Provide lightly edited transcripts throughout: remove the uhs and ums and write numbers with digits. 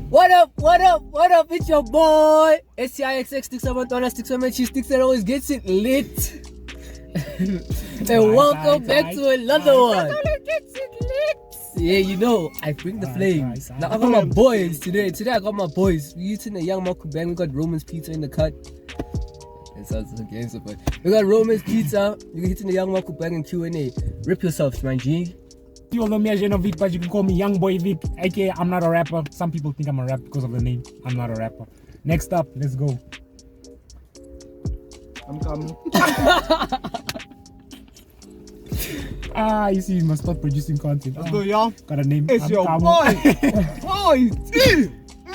What up? It's your boy STIXX Stixx Abantwana Stixx Mechi Stixx that always gets it lit. And welcome back to another one. Yeah, you know, I bring the flames. Now I got my boys today. Today I got my boys. We eating a young Mukbang. We got Roman's pizza in the cut. It sounds like gangster, but we got Roman's pizza. You're hitting the young Mukbang and Q&A. Rip yourselves, man, G. You all know me as Jenovic, but you can call me Young Boy Vic, aka I'm not a rapper. Some people think I'm a rapper because of the name. I'm not a rapper. Next up, let's go. I'm coming. You see, you must start producing content. Let's go, y'all. Got a name. It's your boy. Boyti.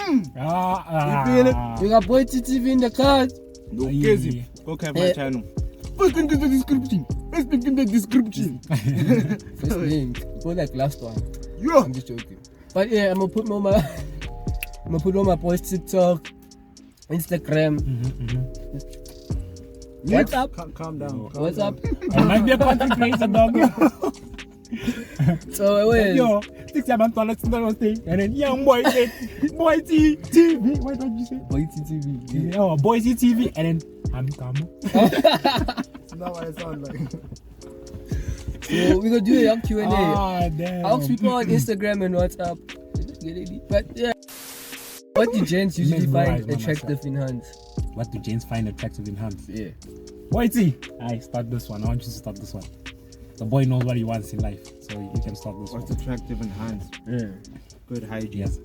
You feel it? We got Boyti TV in the cut. No crazy. Go catch my channel. First link in the description. First link. Go like last one. Yeah. I'm just joking. But yeah, I'm gonna put on my boys TikTok, Instagram. What's up? Calm down. What's up? I might be a content creator, dog. So wait. Yo, Stixx Abantwana thing, and then Young Boy Boyti TV. What did you say? Boyti TV. Yeah. Oh, Boyti TV, and then I'm coming. That's not what it sounds like. So we're gonna do a young Q&A. Damn. I'll ask people on Instagram and WhatsApp. But yeah. What do gents usually find attractive in hands? What do gents find attractive in hands? Yeah. Boyti, I start this one. I want you to start this one. The boy knows what he wants in life, so you can start this What's one. attractive in hands? Yeah. Good hygiene. Yes.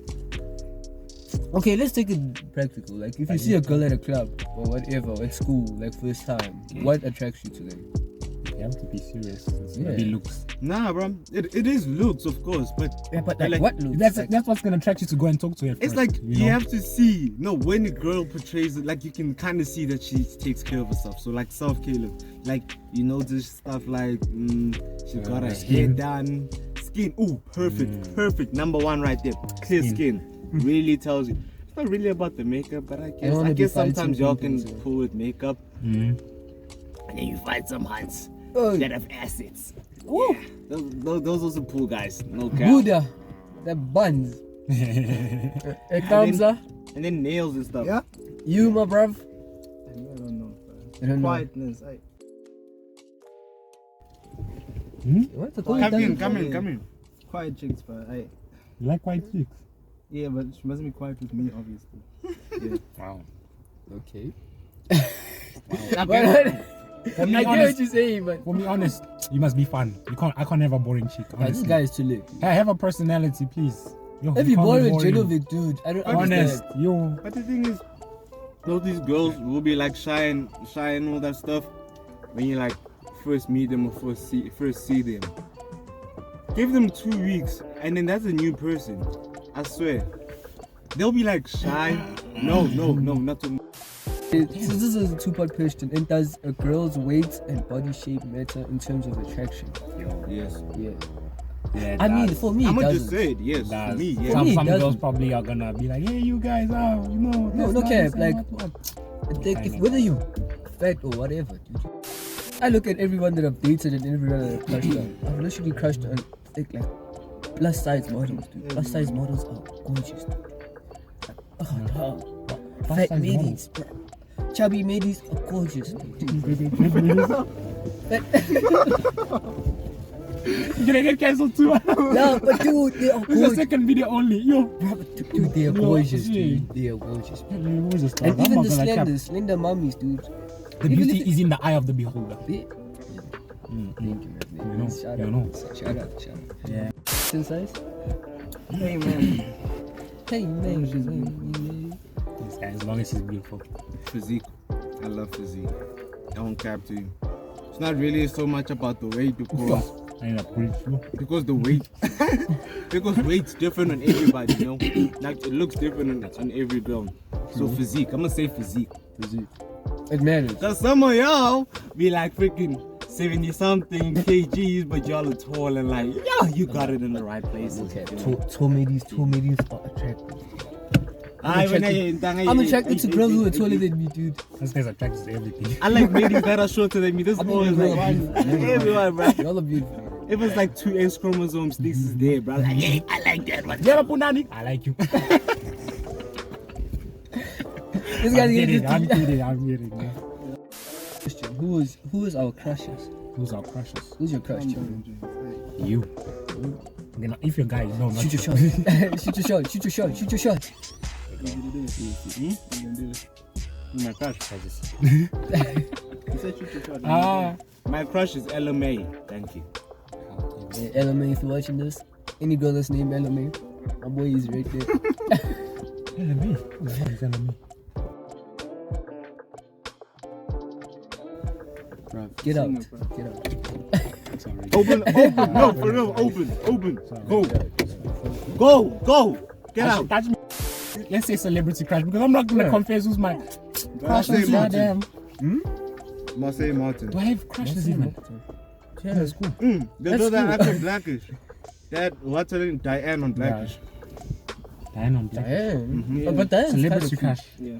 Okay, let's take it practical. Like if you see a girl at a club or whatever, at school, like first time, what attracts you to them? You have to be serious. It's Yeah. gonna be looks. Nah, bro. It is looks, of course, but Yeah, but like, like, what looks? That's what's gonna attract you to go and talk to her. it's first, like you know? have to see. No, when a girl portrays it, like you can kind of see that she takes care of herself. So like self-care, like you know, just stuff like she got her hair skin. done, skin. Ooh, perfect. Number one right there. Clear skin. Really tells you. It's not really about the makeup, but I guess sometimes y'all can pull with makeup, and then you find some hunts that have assets. Woo! Those are some pool guys. No cap. Buddha, the buns. It comes up. And then nails and stuff. Yeah? You, my bruv. I don't know. I don't know. Quietness. What's the Come in. Quiet chicks, but You like white chicks? yeah, but she mustn't be quiet with me, obviously. Yeah. Wow. Okay. For me, I get honest, what you're saying, but for me, honest, you must be fun. I can't have a boring chick. this Honestly. guy is too late. I have a personality, please. Yo, If you you can't born be with boring. Jenovic, dude, I don't Honest, understand. yo. But the thing is, those these girls will be like shy and all that stuff when you like first meet them or first see them. Give them 2 weeks and then that's a new person. I swear. They'll be like shy. No, not too much. So this is a two-part question. And does a girl's weight and body shape matter in terms of attraction? Yes. Yeah. Yeah, I mean, for me, I'm it gonna doesn't. just say it. Yes. Does. For me, For yeah. me, Some it girls doesn't. probably are gonna be like, hey, you guys are, you know. No, that's cap. nice and Like, what. like if, whether you fat or whatever, dude. I look at everyone that I've dated and everyone that I've crushed on. I've literally crushed on like plus size models, dude. Plus size models are gorgeous, dude. Like, oh, fat size ladies, chubby ladies are gorgeous, dude. You're gonna get cancelled too. No, but dude, they are This is the gorgeous. second video only. Yo. Dude, they are gorgeous, dude. They are gorgeous. And even the slender mummies, dude. The beauty is in the eye of the beholder. Thank you, man. Shout you out. know. Shout out. Yeah. Size? Hey, man. Hey, man. This guy, as long as he's beautiful. Physique. I love physique. I won't cap to you. It's not really so much about the weight I need a preach. because the weight because weight's different on everybody, you know. Like it looks different on every girl. So physique. I'm gonna say physique. It matters. Cause some of y'all be like freaking 70 something kgs, but y'all are tall and like, yeah, you got it in the right places. Okay, you know? tall ladies are attractive. I'm I'm attracted to girls who are taller than me, dude. This guy's attracted to everything. I like ladies that are shorter than me. This I'm boy is being like real. everyone, bro. Y'all are beautiful. If it's like 2 X chromosomes, this is there, bro. Like, hey, I like that one. I like you. This guy's I'm kidding. Yeah. Question: Who is our crushes? Who's our crushes? Who's your crush? You. If your guy, no, not Shoot your shot. Shoot your shot. Shoot your shot. Shoot your shot. My crush. You said shoot your shot. My crush is LMA. Thank you. Yeah, LMA, if you're watching this, any girl that's named LMA, my boy is right there. LMA. Who the hell is LMA? Get out. Get out. Open. No, for real. Open. Go. Get out. Touch me. Let's say celebrity crush because I'm not gonna confess who's my crush. Martin. Damn. Marseille Martin. Do I have crushes even? Yeah, that's cool. There's That's that cool. actor Blackish. That what's her name? Diane on Blackish. Diane on Black. Damn. But that's Celebrity kind crush. Yeah.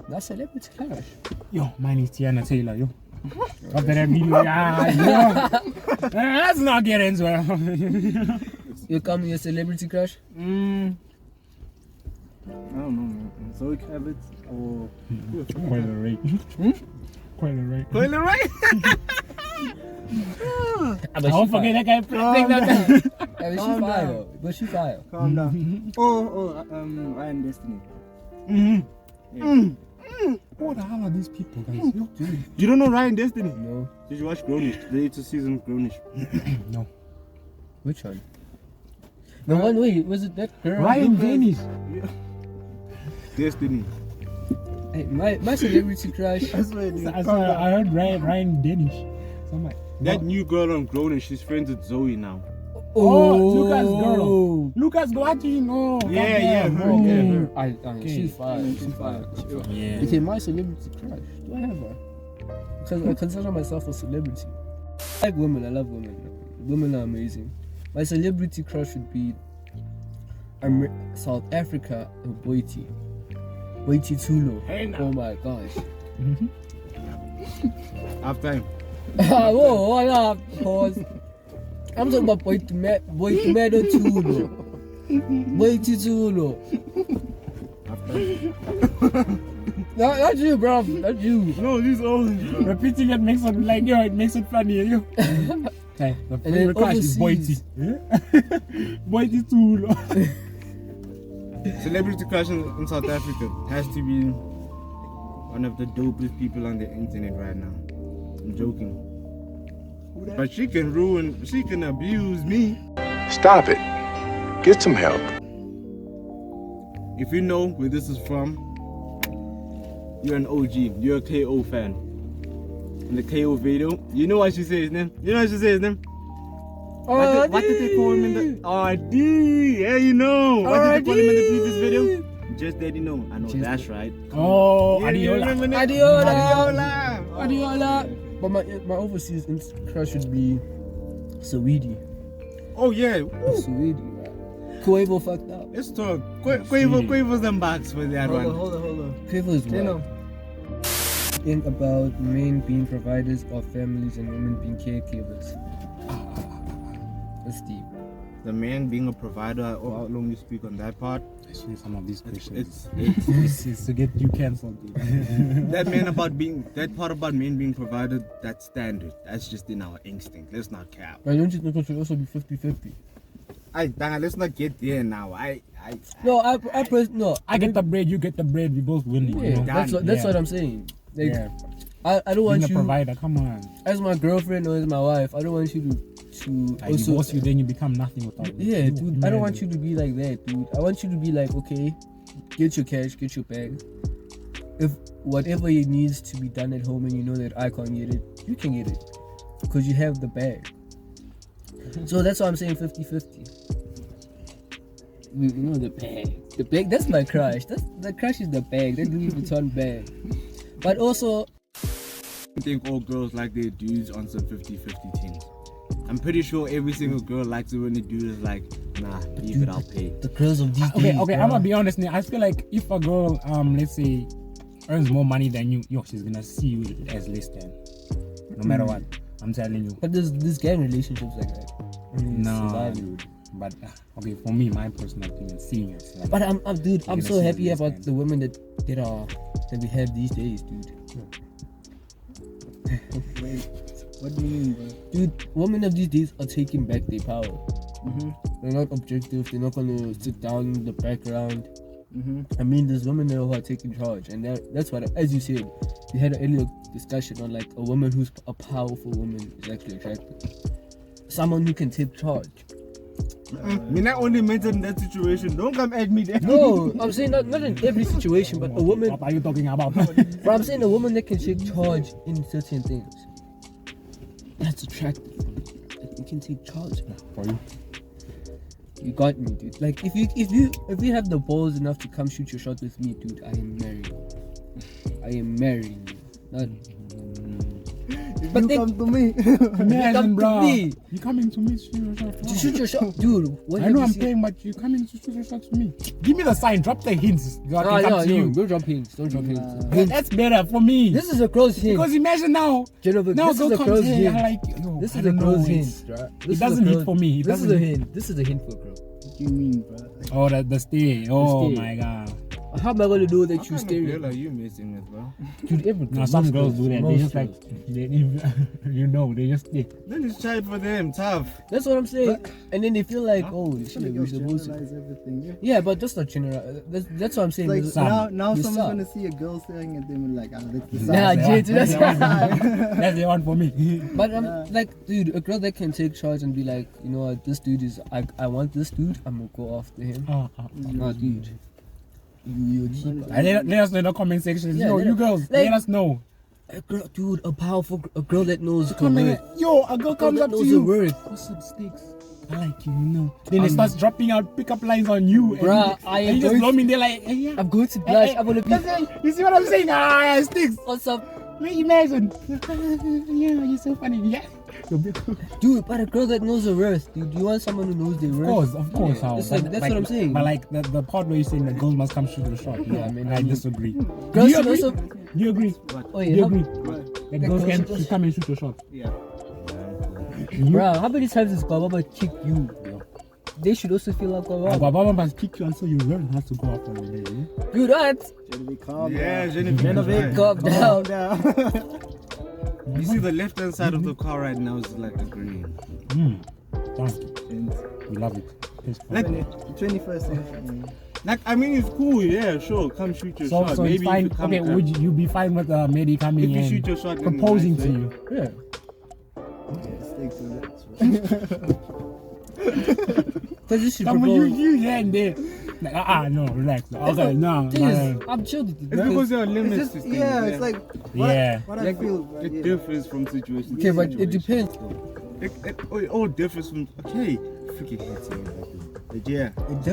That's celebrity crush. Yo, mine is Tiana Taylor. Yo. After that video, let's not get into it. You call me a celebrity crush? I don't know, man. Zoe Kravitz or Coiler Ray. Coiler Ray. Coiler Ray. But Don't forget that guy. But she fire. But she fire. calm down. Ryan Destiny. What the hell are these people, guys? Yo, dude. You don't know Ryan Destiny? No. Did you watch Grownish? The latest season of Grownish. No. Which one? The one, wait, was it that girl? Ryan Dennis. Destiny. Hey, my celebrity crush. I swear, dude. I heard Ryan Dennis. So I'm like, That new girl on Grownish, she's friends with Zoe now. Oh, Lucas' girl. Lucas watching. Oh, Yeah, goddamn. her, Oh. yeah, her. She's fire. She's fire. Yeah. Okay, my celebrity crush. Do I have her? Because I consider myself a celebrity. I like women. I love women. Women are amazing. My celebrity crush would be South Africa and Boyti. Boyti Tulo. Hey, now. Oh my gosh. Half time. Whoa, hold up. Pause. I'm talking about Boyti Meadow Tulo. Boyti Tulo. Half time. That's you, bro. That's you. No, these old. Repeating it makes it like, yo, it makes it funny, yo. Okay, the then favorite crush is Boyti. overseas. Boyti too. Celebrity crush in South Africa has to be one of the dopest people on the internet right now. I'm joking. But she can abuse me. Stop it. Get some help. If you know where this is from, you're an OG. You're a KO fan. In the KO video, you know what she says, name? What did they call him in the RD? Yeah, you know. What did they call him in the previous video? Just that you know. I know that's right. Oh, Yeah, you remember that? Adiola. But my overseas crush would be Saweetie. Oh yeah. Saweetie. Quavo fucked up. Let's talk. Quavo's them backs for that one. Hold on. Quavo is what? Think about men being providers of families and women being caregivers. That's deep. The man being a provider, how long you speak on that part? Actually, some of these questions. It's to get you cancelled, dude. that part about men being provided, that's standard. That's just in our instinct. Let's not cap. But don't you think it should also be 50-50? Let's not get there now. No, I get the bread, you get the bread, we both winning. Yeah, you know? that's what I'm saying. Like, Yeah. I don't want Being you a provider, come on. as my girlfriend or as my wife. I don't want you to I divorce you, then you become nothing without me. Yeah, dude. I don't want you to be like that, dude. I want you to be like, okay, get your cash, get your bag. If whatever it needs to be done at home and you know that I can't get it, you can get it because you have the bag. So that's why I'm saying 50-50. You know the bag. The bag, that's my crush. The crush is the bag. That Louis Vuitton bag. But also, I think all girls like their dudes on some 50-50 things. I'm pretty sure every single girl likes it when the dude is like, nah, leave it, I'll pay. the girls of these days. Okay, bro. I'm gonna be honest now. I feel like if a girl, let's say, earns more money than you, she's gonna see you as less than. No matter what. I'm telling you. But there's gang relationships like that. No. Surviving. But okay, for me, my personal opinion, seeing it. Like, But I'm so happy about understand. the women that we have these days, dude. Wait, what do you mean, bro? Dude, women of these days are taking back their power. Mm-hmm. They're not objective. They're not gonna sit down in the background. Mm-hmm. I mean, there's women there who are taking charge, and that's what, as you said, we had an earlier discussion on like a woman who's a powerful woman is actually attractive. Someone who can take charge. Me not only mentioned that situation. Don't come at me there. No, I'm saying not in every situation, but a woman. What are you talking about? But I'm saying a woman that can take charge in certain things. That's attractive. Like, you can take charge. For you. You got me, dude. Like if you have the balls enough to come shoot your shot with me, dude, I am marrying you. Not. But You they come to me. Imagine, come to bro. me. You coming to me to shoot your shot? To shoot your shot, dude. What I have know you I'm seen? paying, but you coming to shoot your shot to me. Give me the sign. Drop the hints. So I can come to you. Don't drop hints. Don't drop hints. Yeah, that's better for me. This is a close hint. Because imagine now. Jenovic, Now this is girl a comes close here. hint. Like, yo, This I is a don't know, close it's- hint, right? It doesn't hit for me. It This is doesn't a hit. hint. This is a hint for a girl. What do you mean, bro? Oh, the stay. Oh stay. my god. How am I gonna know that What you kind of stay? girl are you messing with, bro? Dude, every Now some girls do that. They most just like girls. they, you know, they just stay. Then it's try for them, tough. That's what I'm saying. And then they feel like, oh Some shit, we're girls supposed to. generalize everything. Yeah. Yeah, but that's not general. That's what I'm saying. Like There's- now You someone's suck. gonna see a girl staring at them and like, that's the Nah, sign. Jay, that's That's the one for me. But I'm like, dude, a girl that can take charge and be like, you know what, this dude is, I want this dude, I'm gonna go after him. Nah, dude. You're cheap. Let us know in the comment section. Yeah, Yo, let you us- girls, like- let us know. A girl, dude, a girl that knows her Comment. worth. Yo, a girl A girl comes that up to knows her you. worth. What's up, Stixx? I like you, you know. Then it starts dropping out pickup lines on you. Bruh, and I you am just going blow me. They're like, hey, yeah. I'm going to blush. I'm gonna be. You see what I'm saying? Ah, Stixx. What's up, Imagine. Yeah, you're so funny. Yeah. dude? But a girl that knows her worth, dude. You want someone who knows their worth? Of course. Yeah, How? it's like- that's what I'm saying. But like the part where you're saying that girls must come shoot the shot. Yeah, I mean, I disagree. Girls Do you should agree? also. Do you agree? Oh Do you yeah, agree? What? That girls girls can should- come and shoot your shot. Yeah. Bro, how many times has Baba kicked you? They should also feel like Baba. Baba must kick you until you learn how to go after it. Eh? Dude, what? Jenovic, calm Yeah, down. Jenovic. Calm down. You see the left hand side of the car right now is like the green. Thank you. And We love it. It's fun. Like, 21st century. like I mean, it's cool. Yeah, sure. Come shoot your shot. So Maybe it's if fine. you come, Okay, would you be fine with Mehdi coming if you and shoot your shot, then proposing nice, to right? you? Yeah. Sticks with it. Because you should Come on, propose. you here and there. Like, no, relax. Okay, no. Thing is, I'm chill with it. It's because there are limits It's to just, things. yeah, it's like what, Yeah. what I Like, feel. But it yeah. differs from situation Okay, to but it situation. depends. It all differs from. Okay, freaking hate saying that. But yeah, it's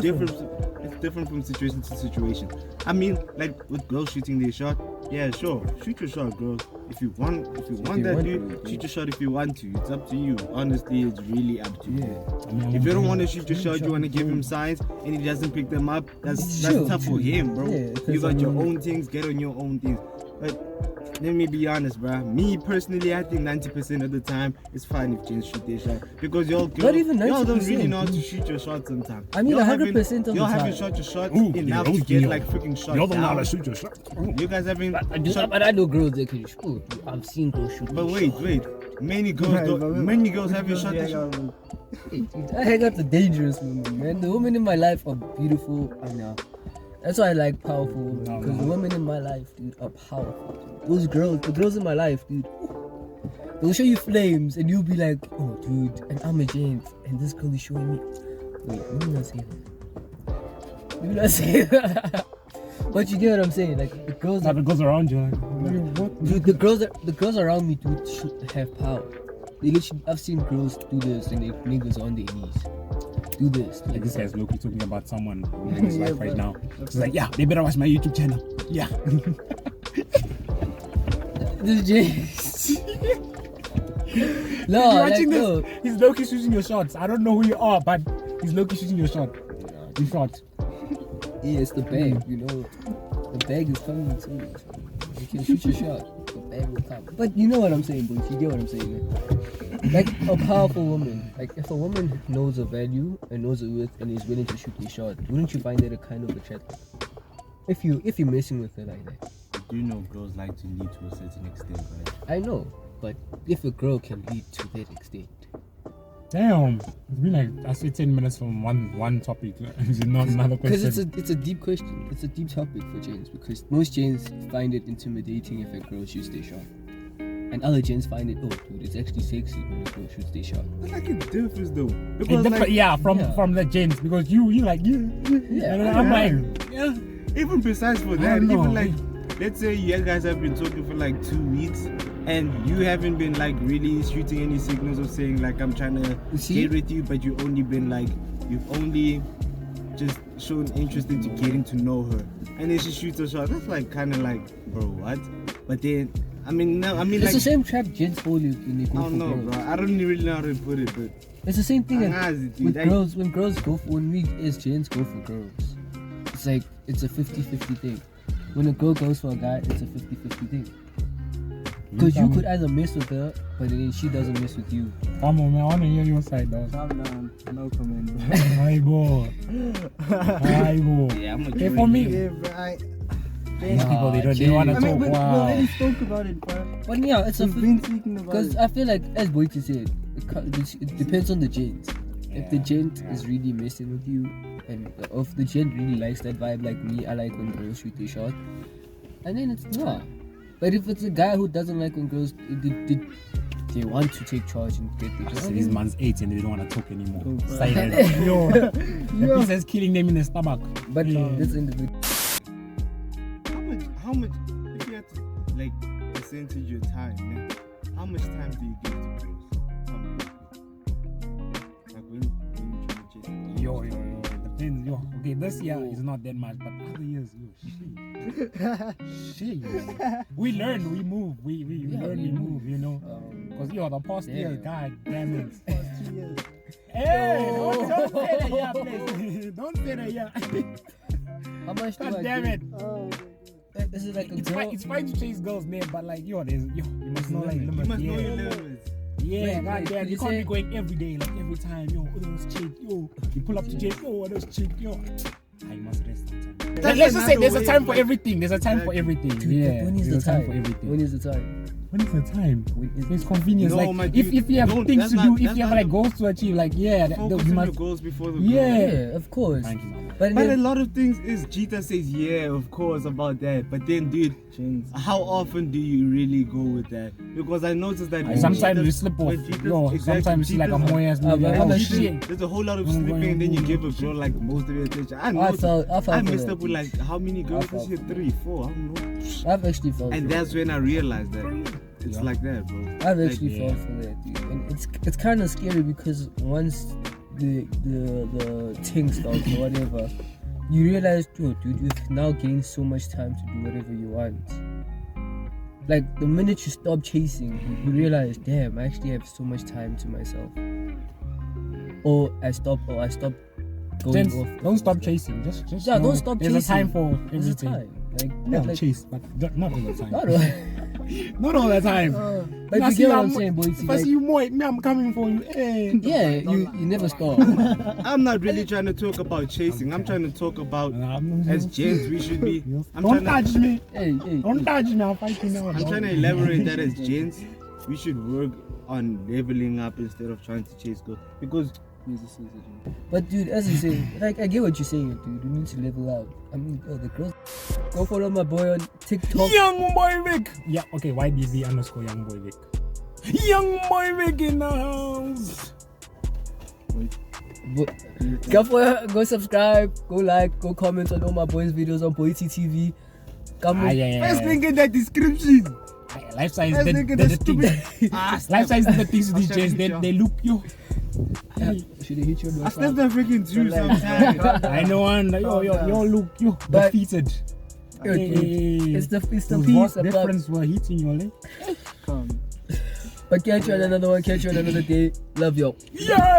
different from situation to situation. I mean, like with girls shooting their shot. Yeah, sure, shoot your shot, girls. If you want that, dude, shoot your shot if you want to. It's up to you. Honestly, it's really up to you. If you don't want to shoot your shot, you want to give him signs, and he doesn't pick them up. That's Sure. tough for him, bro. Yeah, 'cause You got I your mean- own things. Get on your own things. But let me be honest, bruh. Me personally, I think 90% of the time it's fine if gents shoot their shot because y'all even y'all don't really 90%. know how to shoot your shot sometimes. I mean, Y'all 100% of the y'all time. haven't shot your shot Ooh, enough yeah, to get yeah. like freaking shot You don't know how down. to shoot your shot. You guys haven't shot. But I know girls that can shoot. I've seen girls shoot. But wait. Many girls have your shot. I hang out the dangerous women, man. The women in my life are beautiful. I know. That's why I like powerful women. Because the women in my life, dude, are powerful. Those girls, the girls in my life, dude, they'll show you flames and you'll be like, oh, dude, and I'm a gent, and this girl is showing me. Wait, let me not say that. Let me not say that. But you get what I'm saying? Like the girls, That goes around you. Like, what? dude, the girls around me, dude, should have power. They literally, I've seen girls do this and they niggas on their knees. Do this. Like this guy's low-key talking about someone in his life right now. He's like, yeah, they better watch my YouTube channel. Yeah. This is No, You're like, watching no. this. He's low-key shooting your shots. I don't know who you are, but he's low-key shooting your shot. You shot. Yeah, it's the bag, you know. The bag is coming too. So you can shoot your shot. the bang will come. But you know what I'm saying, boy. You get what I'm saying, man. Like a powerful woman. Like if a woman knows her value and knows her worth and is willing to shoot a shot, wouldn't you find that a kind of attractive? If you're messing with her like that. Do you know girls like to lead to a certain extent, right? I know, but if a girl can lead to that extent. Damn, it's been like I say 10 minutes from one topic. It's not another question. Because it's a deep question. It's a deep topic for gents because most gents find it intimidating if a girl shoots their shot. And other gents find it, oh dude, it's actually sexy when a girl shoots their shot. But like it differs though. It Because differ, like, yeah, from the gents because you like yeah. And I'm like yeah. even besides for I that, don't know. even like let's say you guys have been talking for like 2 weeks and you haven't been like really shooting any signals of saying like I'm trying to get with you, but you've only just shown interest into getting to know her, and then she shoots a shot. That's like kind of like, bro, what? But then It's like the same trap gents fall when they go I for don't know, girls. bro. I don't really know how to put it, but It's the same thing with Like, girls. When girls go for, when we as gents go for girls, it's like it's a 50-50 thing. When a girl goes for a guy, it's a 50-50 thing. Because you could either mess with her, but then she doesn't mess with you. Come on, man, I wanna hear your side, dog. Calm down. No comment, bro. Hi, boy. Hi, boy. yeah, I'm Hey, for me, Yeah, bro. these people they wanna I mean, talk. we Wow. already spoke about it, bro. But yeah, it's a We've been speaking about because it. I feel like, as Boyti said, it depends on the gent. If the gent is really messing with you, and if the gent really likes that vibe like me, I like when girls shoot their shot, and then it's nah. But if it's a guy who doesn't like when girls they want to take charge and get their shot, These man's 8 and they don't wanna talk anymore. Oh, bro. Silent. Yo, the piece is killing them in the stomach. but this individual. how much if you had to like percentage your time, man, how much time do you give to girls? Like when you try to chase Yo, depends. Yo, okay, this year is not that much, but other years, shit. We learn, we move, we learn, we move, you know. Because the past year, god damn it. Hey, don't say that, yeah, please. Don't say that, yeah. How much do God I damn give? it. Oh, Is it like a It's girl? fine, it's fine to chase girls' name, but like, you must know like You limits. must know Yeah. your limits. Yeah, Wait, god damn, you you can't say- be going every day, like every time, those chick, you pull up to jail, those chick, I must rest sometimes. That's Let's just say another there's a way time of, for like- everything. There's a time for everything. Dude, Yeah, when is the there's a time time? for everything. When is the time? When is the time? When is It's convenience. No, like my if dude, you have don't- things that's to not- do, if that's you have not like the- goals to achieve, like Focus you on your must. goals before the Yeah. goal. Yeah, of course. Thank you, man. But But a then, lot of things is Jita says yeah, of course about that. But then, dude, how often do you really go with that? Because I noticed that when Sometimes Jita- you slip off. when Jita's- Yo, exactly, sometimes you see like a Jita's- moy ass I'm movie. Like, oh actually- shit. There's a whole lot of I'm slipping, going and then you home. give a girl like most of your attention. I I felt I for messed that, up with dude. like how many girls felt this year? for 3, 4, I don't know. I've actually felt And for that's when I realized that it's like that, bro. that. I've actually yeah. felt for that, dude. And it's kind of scary because once the thing starts or whatever, you realize, dude, you've now gained so much time to do whatever you want. Like the minute you stop chasing, you realize, damn, I actually have so much time to myself. Or I stop going Gents, off. don't stop chasing. Just Yeah, know don't stop there's chasing. a time for There's a everything. time. Yeah, Like chase, but not all the time. not all. Not all the time. But Now you see, get what I'm I'm- saying, boy. If I see you more, me, I'm coming for you. Hey. Yeah, you never stop. I'm not really trying to talk about chasing. I'm trying to talk about I'm as gents we should be. I'm don't trying touch me. Hey. Don't touch me. I'll fight you now. I'm trying to elaborate that as gents, we should work on leveling up instead of trying to chase girls. Because But dude, as you say, like I get what you're saying, dude. You need to level up. I mean, the girls. Go follow my boy on TikTok. Young boy Vic. Yeah, okay. YBV_young boy Vic. Young boy Vic in the house. Go subscribe, go like, go comment on all my boys' videos on Boyti TV. Come on. first link in the description. Life size First the link in the thing. stupid. Life size the things these days. I'll They look you. Should they hit you on the I front? stepped the freaking Jew sometimes. I know, and yo look you But- defeated. Yo, dude, It's the Those piece vast about. difference were hitting you, eh? come. But catch you on another one. Catch you on another day. Love y'all. Yeah.